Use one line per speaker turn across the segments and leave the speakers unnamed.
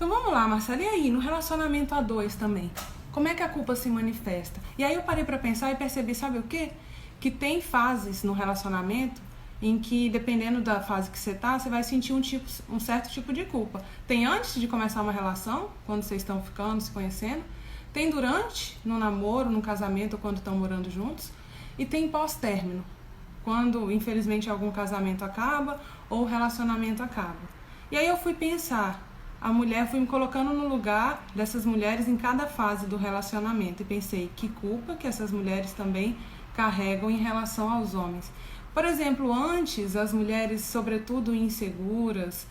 Então vamos lá, Marcela, e aí, no relacionamento a dois também? Como é que a culpa se manifesta? E aí eu parei pra pensar e percebi, sabe o quê? Que tem fases no relacionamento em que, dependendo da fase que você tá, você vai sentir um certo tipo de culpa. Tem antes de começar uma relação, quando vocês estão ficando, se conhecendo. Tem durante, no namoro, no casamento, ou quando estão morando juntos. E tem pós-término, quando, infelizmente, algum casamento acaba ou o relacionamento acaba. E aí eu fui pensar, fui me colocando no lugar dessas mulheres em cada fase do relacionamento. E pensei, que culpa que essas mulheres também carregam em relação aos homens. Por exemplo, antes, as mulheres, sobretudo inseguras,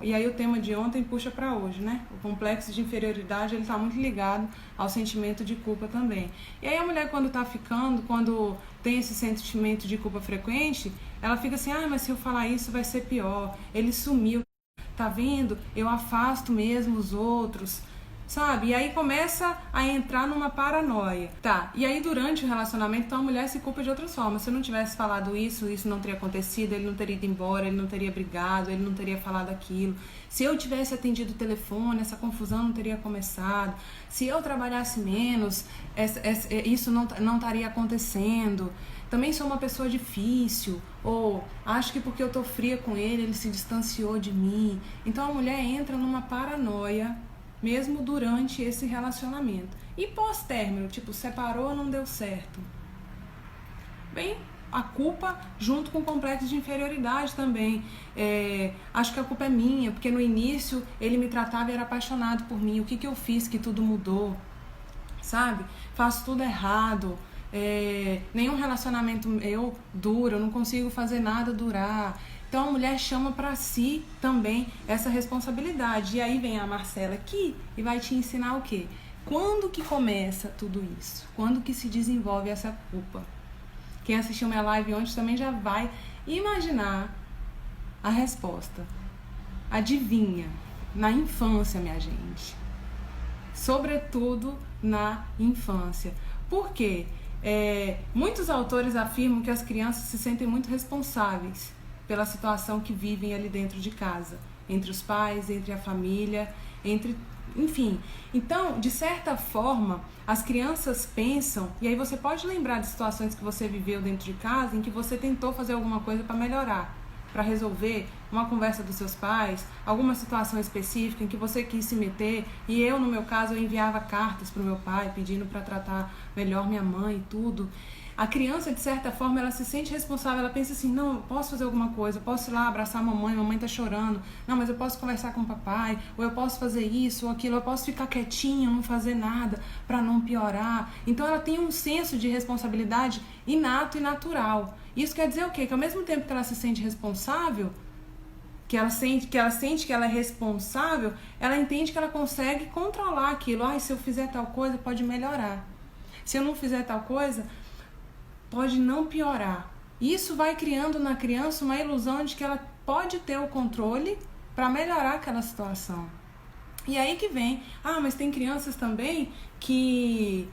e aí o tema de ontem puxa para hoje, né? O complexo de inferioridade, ele está muito ligado ao sentimento de culpa também. E aí a mulher, quando está ficando, quando tem esse sentimento de culpa frequente, ela fica assim, mas se eu falar isso vai ser pior, ele sumiu, tá vendo? Eu afasto mesmo os outros, sabe? E aí começa a entrar numa paranoia. Tá, e aí durante o relacionamento, então a mulher se culpa de outras formas. Se eu não tivesse falado isso não teria acontecido, ele não teria ido embora, ele não teria brigado, ele não teria falado aquilo. Se eu tivesse atendido o telefone, essa confusão não teria começado. Se eu trabalhasse menos, isso não estaria acontecendo. Também sou uma pessoa difícil, ou acho que porque eu tô fria com ele se distanciou de mim. Então a mulher entra numa paranoia mesmo durante esse relacionamento. E pós-término, tipo, separou, não deu certo. Bem, a culpa junto com o complexo de inferioridade também. Acho que a culpa é minha, porque no início ele me tratava e era apaixonado por mim. O que eu fiz que tudo mudou? Sabe? Faço tudo errado. Nenhum relacionamento meu dura, eu não consigo fazer nada durar. Então a mulher chama para si também essa responsabilidade. E aí vem a Marcela aqui e vai te ensinar o quê? Quando que começa tudo isso? Quando que se desenvolve essa culpa? Quem assistiu minha live ontem também já vai imaginar a resposta. Adivinha? Na infância, minha gente. Sobretudo na infância. Por quê? Muitos autores afirmam que as crianças se sentem muito responsáveis pela situação que vivem ali dentro de casa, entre os pais, entre a família, enfim. Então, de certa forma, as crianças pensam, e aí você pode lembrar de situações que você viveu dentro de casa em que você tentou fazer alguma coisa para melhorar, para resolver uma conversa dos seus pais, alguma situação específica em que você quis se meter, e eu, no meu caso, eu enviava cartas para o meu pai pedindo para tratar melhor minha mãe e tudo. A criança, de certa forma, ela se sente responsável, ela pensa assim, não, eu posso fazer alguma coisa, eu posso ir lá abraçar a mamãe tá chorando, não, mas eu posso conversar com o papai, ou eu posso fazer isso ou aquilo, eu posso ficar quietinha, não fazer nada para não piorar. Então ela tem um senso de responsabilidade inato e natural. Isso quer dizer o quê? Que ao mesmo tempo que ela se sente responsável, que ela sente que ela é responsável, ela entende que ela consegue controlar aquilo. Se eu fizer tal coisa, pode melhorar. Se eu não fizer tal coisa, pode não piorar. Isso vai criando na criança uma ilusão de que ela pode ter o controle para melhorar aquela situação. E aí que vem, mas tem crianças também que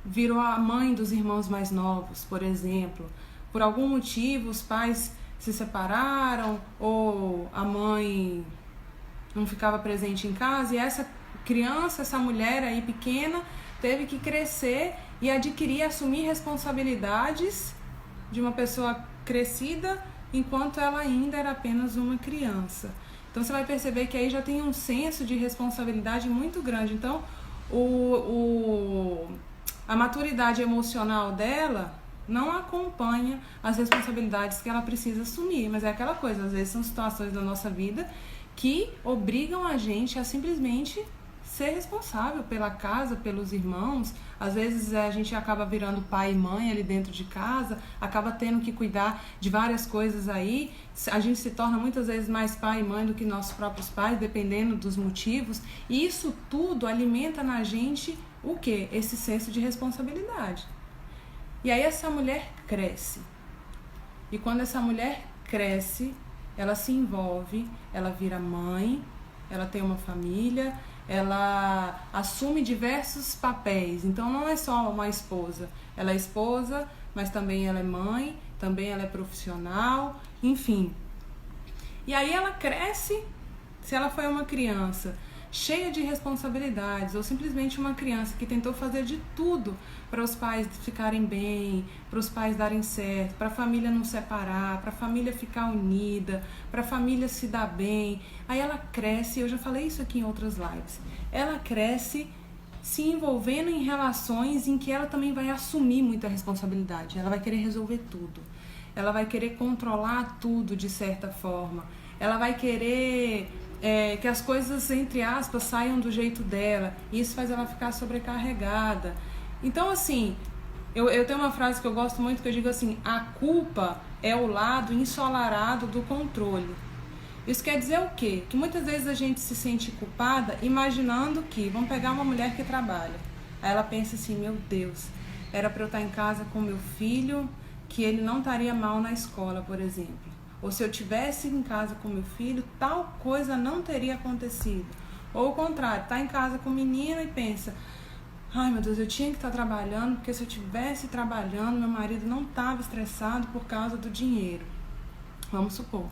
virou a mãe dos irmãos mais novos, por exemplo. Por algum motivo os pais se separaram ou a mãe não ficava presente em casa e essa criança, essa mulher aí pequena, teve que crescer e adquirir, assumir responsabilidades de uma pessoa crescida enquanto ela ainda era apenas uma criança. Então você vai perceber que aí já tem um senso de responsabilidade muito grande. Então a maturidade emocional dela não acompanha as responsabilidades que ela precisa assumir. Mas é aquela coisa, às vezes são situações da nossa vida que obrigam a gente a simplesmente ser responsável pela casa, pelos irmãos. Às vezes a gente acaba virando pai e mãe ali dentro de casa, acaba tendo que cuidar de várias coisas aí. A gente se torna muitas vezes mais pai e mãe do que nossos próprios pais, dependendo dos motivos. E isso tudo alimenta na gente o quê? Esse senso de responsabilidade. E aí essa mulher cresce. E quando essa mulher cresce, ela se envolve, ela vira mãe, ela tem uma família, ela assume diversos papéis. Então não é só uma esposa. Ela é esposa, mas também ela é mãe, também ela é profissional, enfim. E aí ela cresce, se ela foi uma criança, cheia de responsabilidades, ou simplesmente uma criança que tentou fazer de tudo para os pais ficarem bem, para os pais darem certo, para a família não separar, para a família ficar unida, para a família se dar bem. Aí ela cresce, eu já falei isso aqui em outras lives, ela cresce se envolvendo em relações em que ela também vai assumir muita responsabilidade, ela vai querer resolver tudo, ela vai querer controlar tudo de certa forma, ela vai querer que as coisas, entre aspas, saiam do jeito dela, e isso faz ela ficar sobrecarregada. Então, assim, eu tenho uma frase que eu gosto muito, que eu digo assim: a culpa é o lado ensolarado do controle. Isso quer dizer o quê? Que muitas vezes a gente se sente culpada imaginando que, vamos pegar uma mulher que trabalha, aí ela pensa assim: meu Deus, era para eu estar em casa com meu filho, que ele não estaria mal na escola, por exemplo. Ou se eu tivesse em casa com meu filho, tal coisa não teria acontecido. Ou o contrário, tá em casa com o menino e pensa: ai meu Deus, eu tinha que estar trabalhando, porque se eu tivesse trabalhando, meu marido não estava estressado por causa do dinheiro. Vamos supor.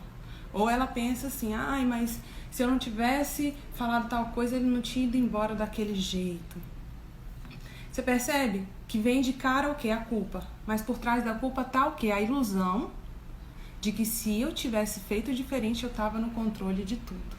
Ou ela pensa assim: ai, mas se eu não tivesse falado tal coisa, ele não tinha ido embora daquele jeito. Você percebe que vem de cara o quê? A culpa. Mas por trás da culpa tá o quê? A ilusão de que se eu tivesse feito diferente, eu estava no controle de tudo.